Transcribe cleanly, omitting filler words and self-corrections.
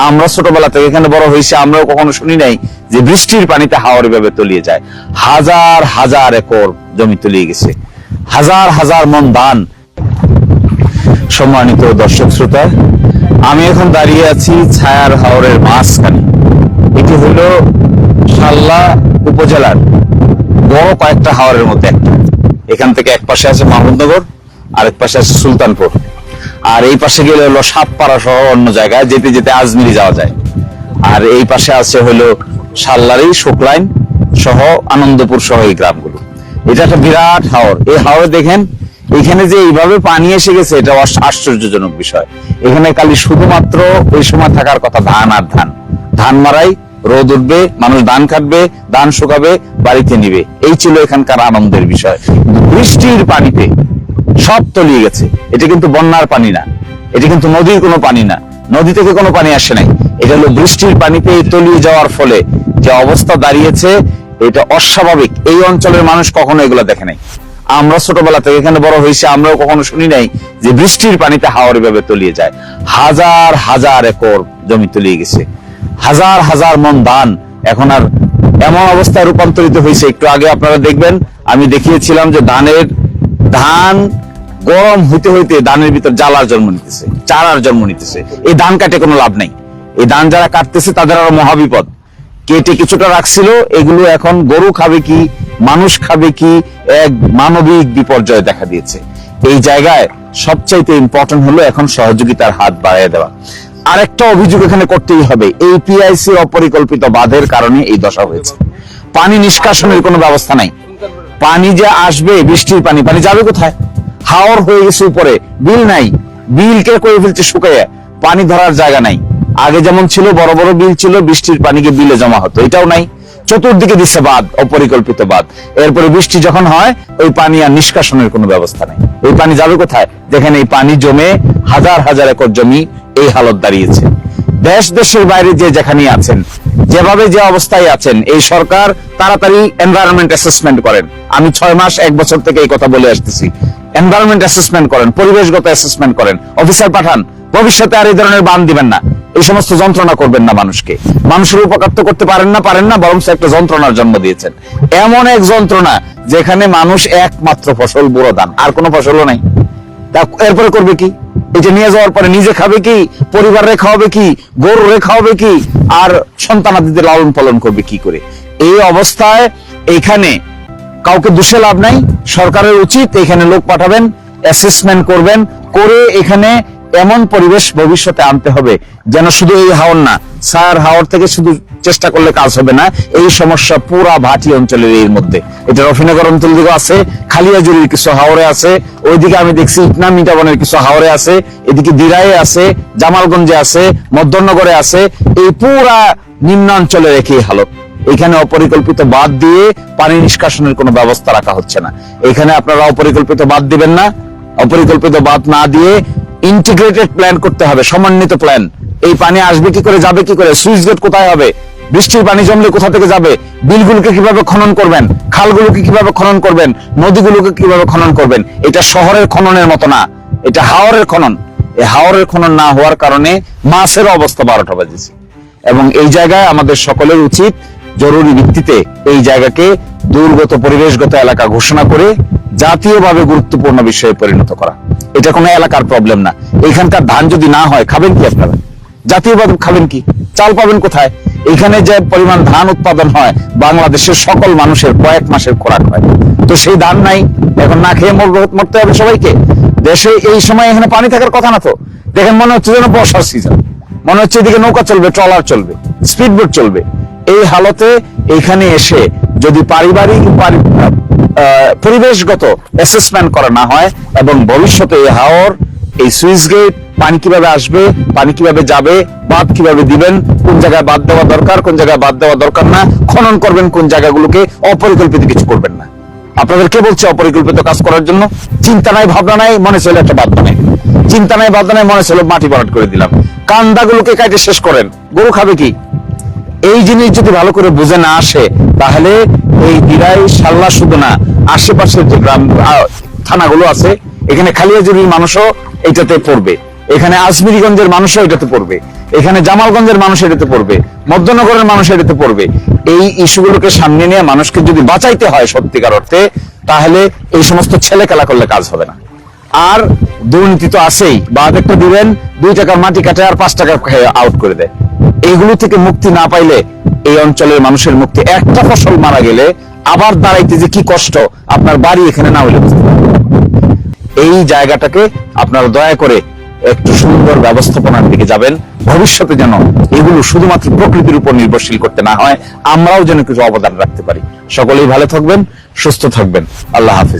আমরা ছোটবেলা থেকে এখানে বড় হয়েছে, আমরাও কখনো শুনি নাই যে বৃষ্টির পানিতে হাওর এভাবে তলিয়ে যায়। হাজার হাজার একর জমি তলিয়ে গেছে, হাজার হাজার মন ধান। সম্মানিত দর্শক শ্রোতা, আমি এখন দাঁড়িয়ে আছি ছায়ার হাওরের মাঝখানে। এটি হলো শাল্লা উপজেলার বড় কয়েকটা হাওরের মধ্যে একটা। এখান থেকে এক পাশে আছে মাহমুদনগর, আরেক পাশে আছে সুলতানপুর, আর এই পাশে গেলে হলো সাতপাড়া সহ অন্য জায়গায় যেতে যেতে আজমিরি যাওয়া যায়। আর এই পাশে আছে হলো শাল্লারি, শুকলাইন সহ আনন্দপুর সহ এই গ্রামগুলো। এটা একটা বিরাট হাওর। এই হাওরে দেখেন এখানে যে এইভাবে পানি এসে গেছে, এটা আশ্চর্যজনক বিষয়। এখানে খালি শুধুমাত্র ওই সময় থাকার কথা ধান আর ধান, ধান মারাই, রোদ উঠবে, মানুষ ধান কাটবে, ধান শুকাবে, বাড়িতে নিবে, এই ছিল এখানকার আনন্দের বিষয়। বৃষ্টির পানিতে সব তলিয়ে গেছে। এটা কিন্তু বন্যার পানি না, এটা কিন্তু নদীর কোনো পানি না, নদী থেকে কোনো পানি আসে নাই। এটা হলো বৃষ্টির পানিতে তলিয়ে যাওয়ার ফলে যে অবস্থা দাঁড়িয়েছে, এটা অস্বাভাবিক। এই অঞ্চলের মানুষ কখনো এগুলো দেখে নাই। আমরা ছোটবেলা থেকে এখানে বড় হয়েছে, আমরাও কখনো শুনি নাই যে বৃষ্টির পানিতে হাওর এভাবে তলিয়ে যায়। হাজার হাজার একর জমি তলিয়ে গেছে, হাজার হাজার মন ধান এখন আর এমন অবস্থায় রূপান্তরিত হয়েছে। একটু আগে আপনারা দেখবেন, আমি দেখিয়েছিলাম যে ধান গরম হইতে হইতে ধানের ভিতর জ্বালার জন্ম নিতেছে, চারার জন্ম নিতেছে। এই ধান কাটে কোনো লাভ নাই। এই ধান যারা কাটতেছে তাদের আরো মহাবিপদ। কেটে কিছুটা রাখছিল, এগুলো এখন গরু খাবে কি, মানুষ খাবে কি, এক মানবিক বিপর্যয় দেখা দিয়েছে। এই জায়গায় সবচাইতে ইম্পর্টেন্ট হলো এখন সহযোগিতার হাত বাড়িয়ে দেওয়া। আরেকটা অভিযোগ এখানে করতেই হবে, এই পিআইসির অপরিকল্পিত বাঁধের কারণে এই দশা হয়েছে। পানি নিষ্কাশনের কোনো ব্যবস্থা নাই। পানি যে আসবে, বৃষ্টির পানি, পানি যাবে কোথায়? হাওর হয়ে গেছে উপরে, বিল নাই, বিলকে করে ফেলছে শুকাইয়া, পানি ধরার জায়গা নাই। আগে যেমন ছিল বড় বড় বিল ছিল, বৃষ্টির পানিকে বিলে জমা হতো, এটাও নাই। চতুর্দিকে দিচ্ছে বাঁধ, অপরিকল্পিত বাঁধ। এরপরে বৃষ্টি যখন হয়, ওই পানি আর নিষ্কাশনের কোনো ব্যবস্থা নাই। ওই পানি যাবে কোথায়? দেখেন এই পানি জমে হাজার হাজার একর জমি এই হালত দাঁড়িয়েছে। দেশের বাইরে যে যেখানে আছেন, যেভাবে যে অবস্থায় আছেন, এই সরকার তাড়াতাড়ি এনভায়রনমেন্ট অ্যাসেসমেন্ট করেন। আমি 6 মাস 1 বছর থেকে এই কথা বলে আসতেছি। এনভায়রনমেন্ট অ্যাসেসমেন্ট করেন, পরিবেশগত অ্যাসেসমেন্ট করেন, অফিসার পাঠান। ভবিষ্যতে আর এই ধরনের বান দিবেন না, এই সমস্ত যন্ত্রণা করবেন না মানুষকে। মানুষের উপকার তো করতে পারেন না, বরং একটা যন্ত্রণার জন্ম দিয়েছেন। এমন এক যন্ত্রণা যেখানে মানুষ একমাত্র ফসল বুড়ো ধান, আর কোনো ফসলও নাই। এরপরে করবে কি? এটা নিয়ে যাওয়ার পরে নিজে খাবে কি, পরিবার রেখা হবে কি, গরু রেখা হবে কি, আর সন্তানাদিদের লালন পালন করবে কি করে? এই অবস্থায় এখানে কাউকে দোষে লাভ নাই। সরকারের উচিত এখানে লোক পাঠাবেন, অ্যাসেসমেন্ট করবেন, করে এখানে এমন পরিবেশ ভবিষ্যতে আনতে হবে যেন শুধু এই হাওর না, ছায়ার হাওর থেকে শুধু চেষ্টা করলে কাজ হবে না। এই সমস্যা পুরা ভাটি অঞ্চলের এর মধ্যে। এটা রফিনগর অঞ্চল দিকে আছে, খালিয়াজুরির কিছু হাওরে আছে, ওইদিকে আমি দেখছি ইটনা মিটাবনের কিছু হাওরে আছে, এদিকে দিরায়ে আছে, জামালগঞ্জে আছে, মধ্যনগরে আছে। এই পুরা নিম্নাঞ্চলের একই হালত। এখানে অপরিকল্পিত বাঁধ দিয়ে পানি নিষ্কাশনের কোনো ব্যবস্থা রাখা হচ্ছে না। এখানে আপনারা অপরিকল্পিত বাঁধ দিবেন না। অপরিকল্পিত বাঁধ না দিয়ে ইন্টিগ্রেটেড প্ল্যান করতে হবে, সমন্বিত প্ল্যান। এই পানি আসবে কি করে, যাবে কি করে, সুইচ গেট কোথায় হবে, বৃষ্টির পানি জমলে কোথা থেকে যাবে, বিলগুলোকে কিভাবে খনন করবেন, খালগুলোকে কিভাবে খনন করবেন, নদীগুলোকে কিভাবে খনন করবেন। এটা শহরের খননের মতো না, এটা হাওরের খনন। এই হাওরের খনন না হওয়ার কারণে মাছের অবস্থা 12টা বাজেছে। এবং এই জায়গায় আমাদের সকলের উচিত জরুরি ভিত্তিতে এই জায়গাকে দুর্গত পরিবেশগত এলাকা ঘোষণা করে জাতীয়ভাবে গুরুত্বপূর্ণ বিষয়ে পরিণত করা। এটা কোনো এলাকার প্রবলেম না। এখানকার ধান যদি না হয়, খাবেন কি আপনারা? জাতীয়ভাবে খাবেন কি? চাল পাবেন কোথায়? এখানে যে পরিমাণ ধান উৎপাদন হয়, বাংলাদেশের সকল মানুষের কয়েক মাসের খোরাক হয়। তো সেই ধান নাই, এখন না খেয়ে মরতে হবে সবাইকে। দেশে এই সময় এখানে পানি থাকার কথা না তো। দেখেন মনে হচ্ছে যেন বর্ষার সিজন, মনে হচ্ছে এদিকে নৌকা চলবে, ট্রলার চলবে, স্পিডবোট চলবে। এই হালতে এখানে এসে যদি পারিবারিক পরিবেশগত অ্যাসেসমেন্ট করা না হয়, এবং ভবিষ্যতে এই হাওর, এই সুইচ গেট, পানি কিভাবে আসবে, পানি কিভাবে যাবে, বাঁধ কিভাবে দিবেন, কোন জায়গায় বাঁধ দেওয়া দরকার, কোন জায়গায় বাঁধ দেওয়া দরকার না, খনন করবেন কোন জায়গাগুলোকে, অপরিকল্পিত কিছু করবেন না। আপনাদের কে বলছে অপরিকল্পিত কাজ করার জন্য? চিন্তা নাই, ভাবনা নাই, মনে চলে একটা বাঁধ বানাই, চিন্তা নাই, ভাবনা নাই, মনে চলে মাটি ভরাট করে দিলাম। কান্দাগুলোকে কাটে শেষ করেন, গরু খাবে কি? এই জিনিস যদি ভালো করে বুঝে না আসে, তাহলে এই দিরাই, শাল্লা শুধু না, আশেপাশের যে গ্রাম থানাগুলো আছে, এখানে খালিয়াজুরির মানুষও এটাতে পড়বে, এখানে আজমিরিগঞ্জের মানুষও এটাতে পড়বে, এখানে জামালগঞ্জের মানুষ এটাতে পড়বে, মধ্যনগরের মানুষ এটাতে পড়বে। এই ইস্যুগুলোকে সামনে নিয়ে মানুষকে যদি বাঁচাইতে হয় সত্যিকার অর্থে, তাহলে এই সমস্ত ছেলে খেলা করলে কাজ হবে না। আর দুর্নীতি তো আছেই, বাদ একটা দিবেন 2 টাকার মাটি কাটে আর 5 টাকা আউট করে দেয়। এইগুলো থেকে মুক্তি না পাইলে এই অঞ্চলের মানুষের মুক্তি, একটা ফসল মারা গেলে আবার দাঁড়াইতে যে কি কষ্ট, আপনার বাড়ি এখানে না হলে বুঝতে পারবেন। এই জায়গাটাকে আপনারা দয়া করে একটু সুন্দর ব্যবস্থাপনার দিকে যাবেন, ভবিষ্যতে যেন এগুলো শুধুমাত্র প্রকৃতির উপর নির্ভরশীল করতে না হয়, আমরাও যেন কিছু অবদান রাখতে পারি। সকলেই ভালো থাকবেন, সুস্থ থাকবেন। আল্লাহ হাফিজ।